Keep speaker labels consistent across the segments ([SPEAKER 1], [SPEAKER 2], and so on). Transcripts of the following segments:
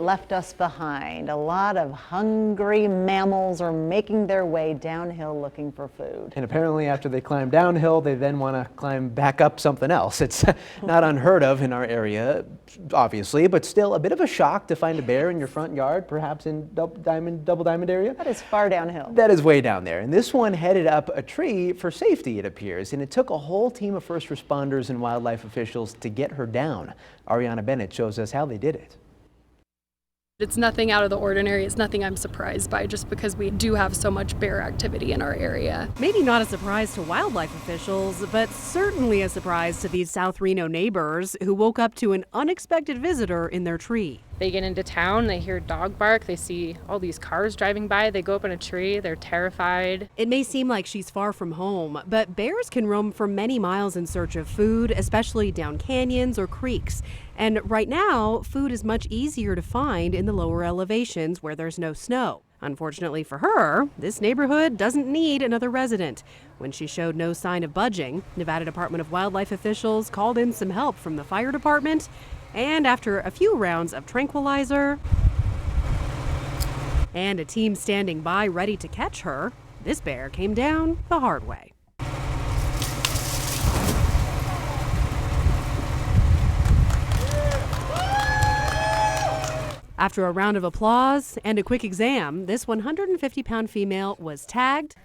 [SPEAKER 1] Left us behind. A lot of hungry mammals are making their way downhill looking for food.
[SPEAKER 2] And apparently after they climb downhill, they then want to climb back up something else. It's not unheard of in our area, obviously, but still a bit of a shock to find a bear in your front yard, perhaps in Double Diamond area.
[SPEAKER 1] That is far downhill.
[SPEAKER 2] That is way down there. And this one headed up a tree for safety, it appears. And it took a whole team of first responders and wildlife officials to get her down. Ariana Bennett shows us how they did it.
[SPEAKER 3] It's nothing out of the ordinary. It's nothing I'm surprised by, just because we do have so much bear activity in our area.
[SPEAKER 4] Maybe not a surprise to wildlife officials, but certainly a surprise to these South Reno neighbors who woke up to an unexpected visitor in their tree.
[SPEAKER 5] They get into town, they hear dog bark, they see all these cars driving by, they go up in a tree, they're terrified.
[SPEAKER 4] It may seem like she's far from home, but bears can roam for many miles in search of food, especially down canyons or creeks. And right now, food is much easier to find in the lower elevations where there's no snow. Unfortunately for her, this neighborhood doesn't need another resident. When she showed no sign of budging, Nevada Department of Wildlife officials called in some help from the fire department. And after a few rounds of tranquilizer and a team standing by ready to catch her, this bear came down the hard way. After a round of applause and a quick exam, this 150-pound female was tagged,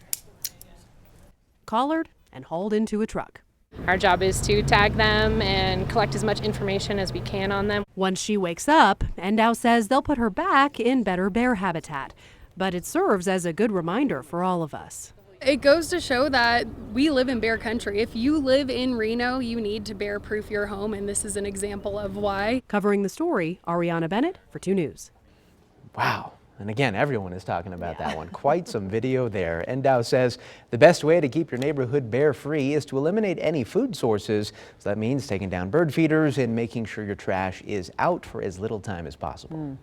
[SPEAKER 4] collared, and hauled into a truck.
[SPEAKER 5] Our job is to tag them and collect as much information as we can on them.
[SPEAKER 4] Once she wakes up, NDOW says they'll put her back in better bear habitat. But it serves as a good reminder for all of us.
[SPEAKER 3] It goes to show that we live in bear country. If you live in Reno, you need to bear-proof your home, and this is an example of why.
[SPEAKER 4] Covering the story, Ariana Bennett for 2 News.
[SPEAKER 2] Wow. And again, everyone is talking about that one. Quite some video there. NDOW says the best way to keep your neighborhood bear-free is to eliminate any food sources. So that means taking down bird feeders and making sure your trash is out for as little time as possible.